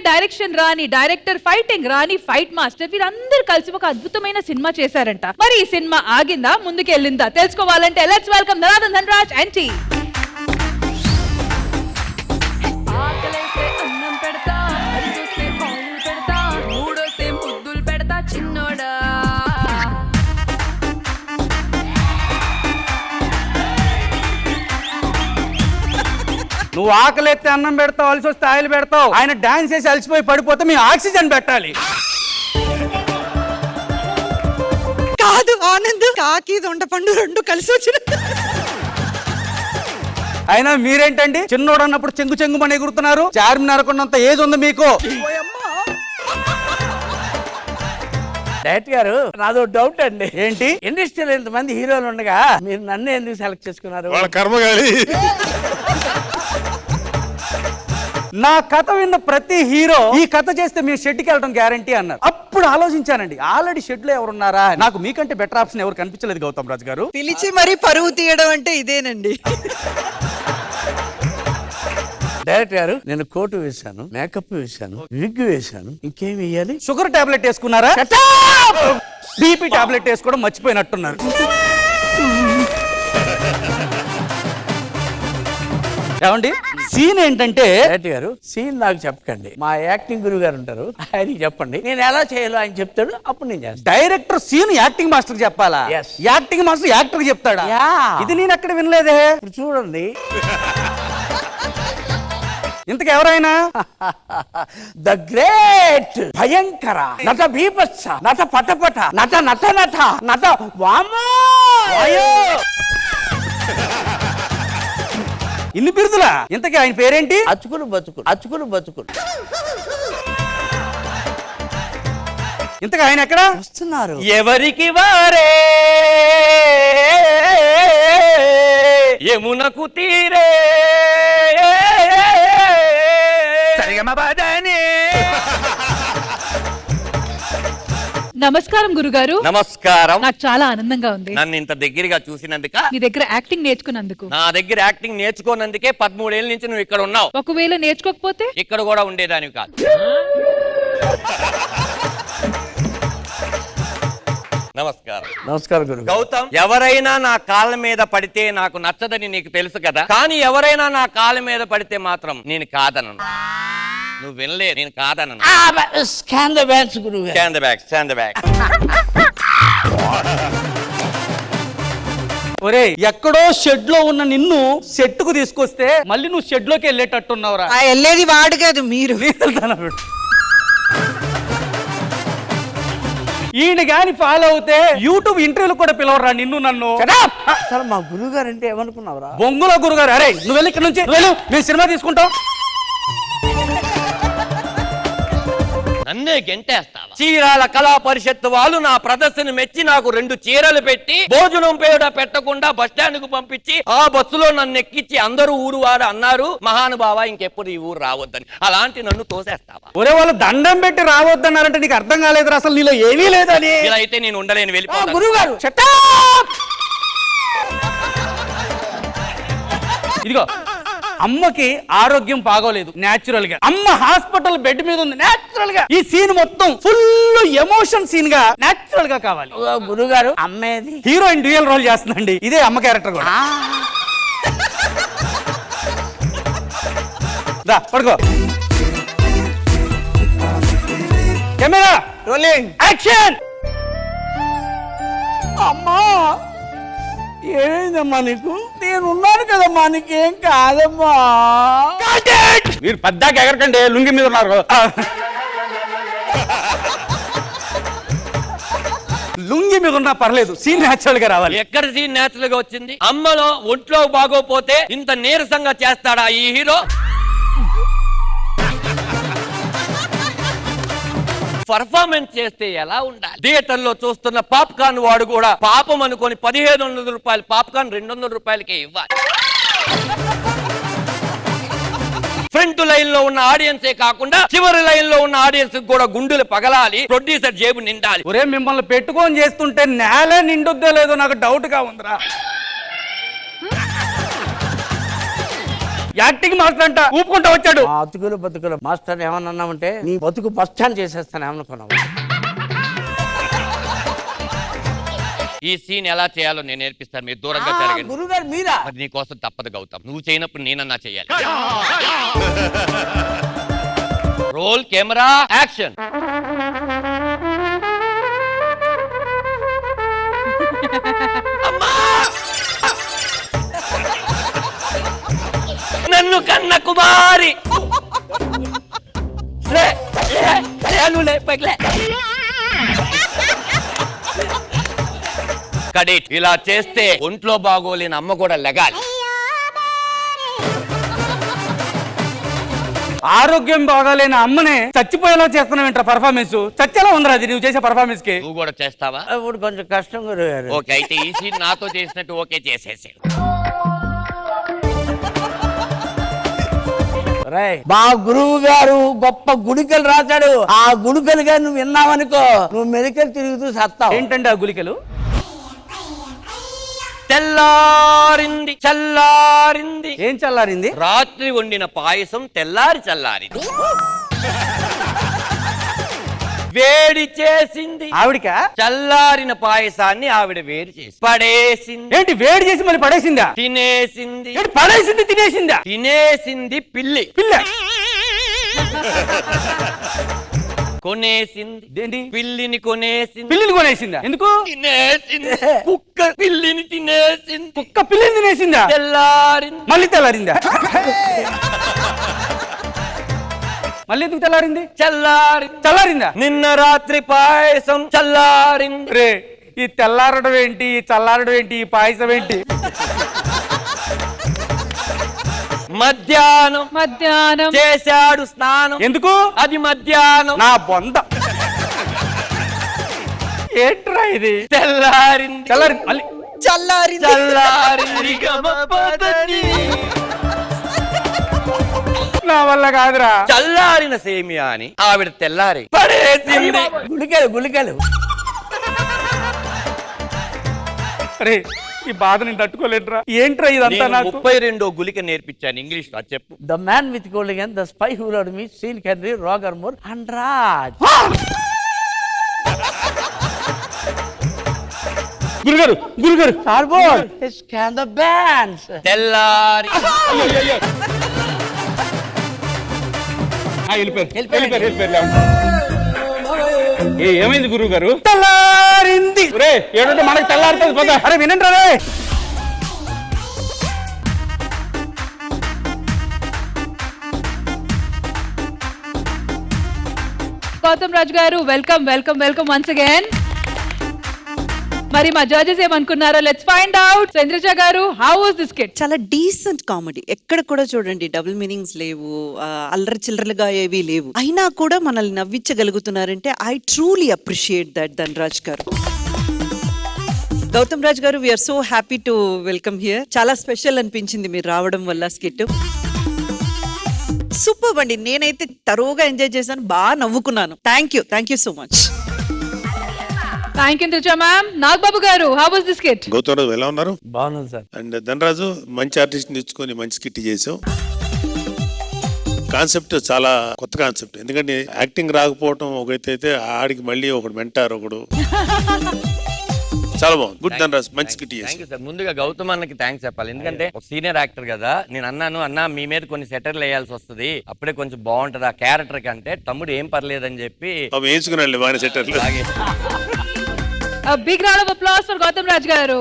Direction రాని director, fighting రాని fight master, వీరందరూ కలిసి ఒక అద్భుతమైన సినిమా చేశారంట. మరి ఈ సినిమా ఆగిందా, ముందుకెళ్ళిందా తెలుసుకోవాలంటే let's welcome Dhanadhan Dhanraj and team. నువ్వు ఆకలిస్తే అన్నం పెడతావు, అలసి వస్తే ఆయిల్ పెడతావు. ఆయన డాన్స్ చేసి అలసిపోయి పడిపోతే మేము ఆక్సిజన్ పెట్టాలి. కాదు ఆనంద్, కాకి దొండపండు రెండు కలిసి వచ్చిన. అయినా మీరేంటండి చిన్నోడు అన్నప్పుడు చెంగు చెంగుమని ఎగురుతున్నారు. చార్మినార్ కొన్నంత ఏజ్ ఉంది మీకు. డైరెక్ట్ గారు నాదో డౌట్ అండి. ఏంటి? ఇండస్ట్రీలో ఇంతమంది హీరోలు ఉండగా మీరు నన్ను ఎందుకు సెలెక్ట్ చేసుకున్నారు? వాళ్ళ కర్మగాలి. నా కథ విన్న ప్రతి హీరో ఈ కథ చేస్తే మీరు షెడ్కి వెళ్ళడం గ్యారంటీ అన్నారు. అప్పుడు ఆలోచించానండి, ఆల్రెడీ షెడ్ లో ఎవరున్నారా, నాకు మీకంటే బెటర్ ఆప్షన్ ఎవరు కనిపించలేదు గౌతమ్ రాజు గారు. పిలిచి మరీ పరువు తీయడం అంటే ఇదేనండి. డైరెక్టర్ గారు నేను కోటు వేశాను, మేకప్ వేశాను, విగ్ వేశాను, ఇంకేం వేయాలి? షుగర్ టాబ్లెట్ వేసుకున్నారా? బీపీ టాబ్లెట్ వేసుకోవడం మర్చిపోయినట్టున్నారు. ఏమండి సీన్ ఏంటంటే, డైరెక్టర్ గారు సీన్ నాకు చెప్పకండి, మా యాక్టింగ్ గురువు గారు ఉంటారు, ఆయనకి చెప్పండి. నేను ఎలా చేయాలో ఆయన చెప్తాడు, అప్పుడు నేను చేస్తాను. డైరెక్టర్ సీన్ యాక్టింగ్ మాస్టర్ చెప్పాలా? Yes. యాక్టింగ్ మాస్టర్ యాక్టర్ చెప్తాడా? Yeah. ఇది నేను ఎక్కడ వినలేదే. ఇప్పుడు చూడండి. ఇంతకు ఎవరైనా ద గ్రేట్ భయంకర నట భీభత్స నట పటపట నట నట నట నట వామో. ఇన్ని బిరుదులా? ఇంతకీ ఆయన పేరేంటి? అతుకులు బతుకులు, అతుకులు బతుకులు. ఇంతకీ ఆయన ఎక్కడ వస్తున్నారు? ఎవరికి వారే యమునకు తీరే నమస్కారం గురుగారు. నమస్కారం. నాకు చాలా ఆనందంగా ఉంది నన్ను ఇంత దగ్గరగా చూసినందుక, మీ దగ్గర యాక్టింగ్ నేర్చుకున్నందుకు. నా దగ్గర యాక్టింగ్ నేర్చుకోనందుకే 13 ఏళ్ళ నుంచి నువ్వు ఇక్కడ ఉన్నావు. ఒకవేళ నేర్చుకోకపోతే ఇక్కడ కూడా ఉండేదానివి కాదు. నమస్కారం. నమస్కారం గురు. గౌతమ్, ఎవరైనా నా కాళ్ళ మీద పడితే నాకు నచ్చదని నీకు తెలుసు కదా, కానీ ఎవరైనా నా కాళ్ళ మీద పడితే మాత్రం నేను కాదనను. నువ్వు వినలే, నేను కాదనను. స్కాన్ ద బ్యాగ్స్ గురువు గారు. Scan the bag, scan the bag. ఒరే, ఎక్కడో షెడ్ లో ఉన్న నిన్ను సెట్ కు తీసుకొస్తే మళ్ళీ నువ్వు షెడ్ లోకి వెళ్ళేటట్టున్నావురా. వెళ్ళేది వాడు కాదు, మీరు. ఈయన గాని ఫాలో అవుతే యూట్యూబ్ ఇంటర్వ్యూలు కూడా పిలవరా నిన్ను నన్ను. సార్ మా గురువు గారు అంటే ఏమనుకున్నావురా? బొంగుల గురుగారు. అరే నువ్వు వెళ్ళి ఇక్కడ నుంచి వెళ్ళు, మేము సినిమా తీసుకుంటాం. నన్నే గెంటేస్తావా? చీరాల కళా పరిషత్ వాళ్ళు నా ప్రదర్శన మెచ్చి నాకు 2 చీరలు పెట్టి భోజనం పేడ పెట్టకుండా బస్టాండ్ కు పంపించి ఆ బస్సులో నన్ను ఎక్కించి అందరూ ఊరు వారు అన్నారు, మహానుభావ ఇంకెప్పుడు ఈ ఊరు రావద్దని. అలాంటి నన్ను తోసేస్తావా? ఒరే, వాళ్ళు దండం పెట్టి రావద్దన్నారంటే నీకు అర్థం కాలేదురా, అసలు నీలో ఏమీ లేదని. ఇలా అయితే నేను ఉండలేను, వెళ్ళిపోతాను. గురువు గారు ఇదిగో, అమ్మకి ఆరోగ్యం బాగోలేదు న్యాచురల్ గా. అమ్మ హాస్పిటల్ బెడ్ మీద ఉంది న్యాచురల్ గా. ఈ సీన్ మొత్తం ఫుల్ ఎమోషన్ సీన్ గా న్యాచురల్ గా కావాలి. గురువు గారు అమ్మేది హీరోయిన్ డ్యూయల్ రోల్ చేస్తుందండి, ఇదే అమ్మ క్యారెక్టర్ కూడా. దా పడుకో. Camera rolling action. అమ్మా ఏమైందమ్మా నీకు? నేనున్నాను కదమ్మా, నీకేం కాదమ్మా. మీరు పెద్దాక ఎగరకండి, లుంగి మీద ఉన్నారు. లుంగి మీద ఉన్నా పర్లేదు, సీన్ న్యాచురల్ గా రావాలి. ఎక్కడ సీన్ న్యాచురల్ గా వచ్చింది? అమ్మలో ఒంట్లో బాగోపోతే ఇంత నీరసంగా చేస్తాడా ఈ హీరో? పర్ఫార్మెన్స్ చేస్తే ఎలా ఉండాలి? థియేటర్ లో చూస్తున్న పాప్కార్న్ వాడు కూడా పాపం అనుకొని 1500 రూపాయలు పాప్కార్న్ 200 రూపాయలకే ఇవ్వాలి. ఫ్రంట్ లైన్ లో ఉన్న ఆడియన్సే కాకుండా చివరి లైన్ లో ఉన్న ఆడియన్స్ కూడా గుండెలు పగలాలి, ప్రొడ్యూసర్ జేబు నిండాలి. ఒరే మిమ్మల్ని పెట్టుకొని చేస్తుంటే నేలే నిండుద్దో లేదో నాకు డౌట్ గా ఉందిరా. యాక్టింగ్ మాస్టర్ అంట ఊపుకుంటా వచ్చాడు. ఆ అతుకులు బతుకులు మాస్టర్ ఏమన్నామంటే నీ బతుకు బస్ స్టాండ్ చేసేస్తాను ఏమనుకున్నావు. ఈ సీన్ ఎలా చేయాలో నేను నేర్పిస్తాను, మీరు దూరంగా జరగండి. గురుగారు మీరా? మరి నీ కోసం తప్పదు గౌతమ్, నువ్వు చేయనప్పుడు నేనన్నా చేయాలి. Roll camera action. నన్ను కన్న కుమారి లే, లే, లే, నువ్వు లే, పైకి లే. కడేట్ ఇలా చేస్తే ఒంట్లో బాగోలేని అమ్మ కూడా లెగాలి. ఆరోగ్యం బాగాలేని అమ్మనే చచ్చిపోయేలా చేస్తున్నావు ఏంట్రా పర్ఫార్మెన్స్? చచ్చేలా ఉందిరా అది నువ్వు చేసే పర్ఫార్మెన్స్ కి. నువ్వు కూడా చేస్తావా? ఇప్పుడు కొంచెం కష్టం గురుగారు. ఓకే, అయితే ఈ సీన్ నాతో చేసినట్టు ఓకే చేసేసి. మా గురువు గారు గొప్ప గుడికలు రాశాడు. ఆ గుడికలు గారు నువ్వు విన్నావనుకో నువ్వు మెడికల్ తిరుగుతూ సత్తావు. ఏంటండి ఆ గులికలు? తెల్లారింది చల్లారింది. ఏం చల్లారింది? రాత్రి వండిన పాయసం తెల్లారి చల్లారింది. వేడి చేసింది ఆవిడిక. చల్లారిన పాయసాన్ని ఆవిడ వేడి చేసి పడేసింది. ఏంటి వేడి చేసి మళ్ళీ పడేసిందా? తినేసింది. ఏంటి పడేసింది తినేసిందా? తినేసింది పిల్లి. పిల్ల కొనేసింది. ఏంటి? పిల్లిని కొనేసింది. పిల్లిని కొనేసిందా? ఎందుకు? తినేసింది. కుక్క పిల్లిని తినేసింది. కుక్క పిల్లిని తినేసిందా? తెల్లారింది. మళ్ళీ తెల్లారిందా? మళ్ళీ ఎందుకు తెల్లారింది? చల్లారిందా? నిన్న రాత్రి పాయసం చల్లారింది. రే ఈ తెల్లారడం ఏంటి, ఈ చల్లారడం ఏంటి, ఈ పాయసం ఏంటి? మధ్యాహ్నం చేశాడు స్నానం. ఎందుకు? అది మధ్యాహ్నం. నా బొంద. ఏంట్రా ఇది? తెల్లారింది. మళ్ళీ చల్లారింది. గమపదని. నా వల్ల కాదురా. చల్లారిన సేమియా అని ఆవిడ తెల్లారి పడేసింది. గుళికలు రే ఈ బాధ నేను తట్టుకోలేట్రా. ఏంట్రా ఇదంతా? నాకు 32 గుళిక నేర్పించాను ఇంగ్లీష్ లో, చెప్పు. The man with gold gun, the spy who loved me, Sean Henry, Roger Moore and Raj. గురుగారు కార్బోర్డ్ స్కాన్ ద బ్యాండ్స్. తెల్లారి ఏమైంది గురువు గారు? తెల్లారింది. ఏడంటే మనకి తెల్లారుతుంది పద. అరే వినండి రే. Gautham Raj garu welcome welcome welcome once again. మరి మా జడ్జెస్ ఏమనుకున్నారో let's find out. Chandraja garu, how was this skit? చాలా డీసెంట్ కామెడీ. ఎక్కడ కూడా చూడండి డబుల్ మీనింగ్స్ లేవు, అల్లరి చిల్లరలుగా ఏవి లేవు. అయినా కూడా మనల్ని నవ్వించగలుగుతున్నారంటే I truly appreciate that Dhanraj garu. Gautham Raj garu, we are so happy to welcome here. చాలా స్పెషల్ అనిపించింది మీరు రావడం వల్ల స్కిట్. సూపర్ అండి. నేనైతే తరోగా ఎంజాయ్ చేశాను, బాగా నవ్వుకున్నాను. Thank you so much. Thank you Trisha ma'am. Nagababu garu, how was this skit? Gautham Raju ఎలా ఉన్నారు? బాగున్నాను సార్. అండ్ ధనరాజు మంచి ఆర్టిస్ట్ తెచ్చుకొని మంచి స్కిట్ చేసాం. కాన్సెప్ట్ చాలా కొత్త కాన్సెప్ట్. ఎందుకంటే యాక్టింగ్ రాకపోవటం ఒకటైతే ఆడికి మళ్ళీ ఒకడు మెంటార్ ఒకడు. చాలా బాగుంది. గుడ్ ధనరాజు, మంచి స్కిట్ చేసాం. Thank you sir. ముందుగా గౌతమ్ అన్నకి థ్యాంక్స్ చెప్పాలి, ఎందుకంటే ఒక సీనియర్ యాక్టర్ కదా. నేను అన్నాను, అన్న మీ మీద కొన్ని సెటర్లు వేయాల్సి వస్తుంది, అప్పుడే కొంచెం బాగుంటది ఆ క్యారెక్టర్ కంటే. తమ్ముడు ఏం పర్లేదని చెప్పి వేయించుకున్నాడు బాగా సెటర్లు. A big round of applause for Gautam Raj garu.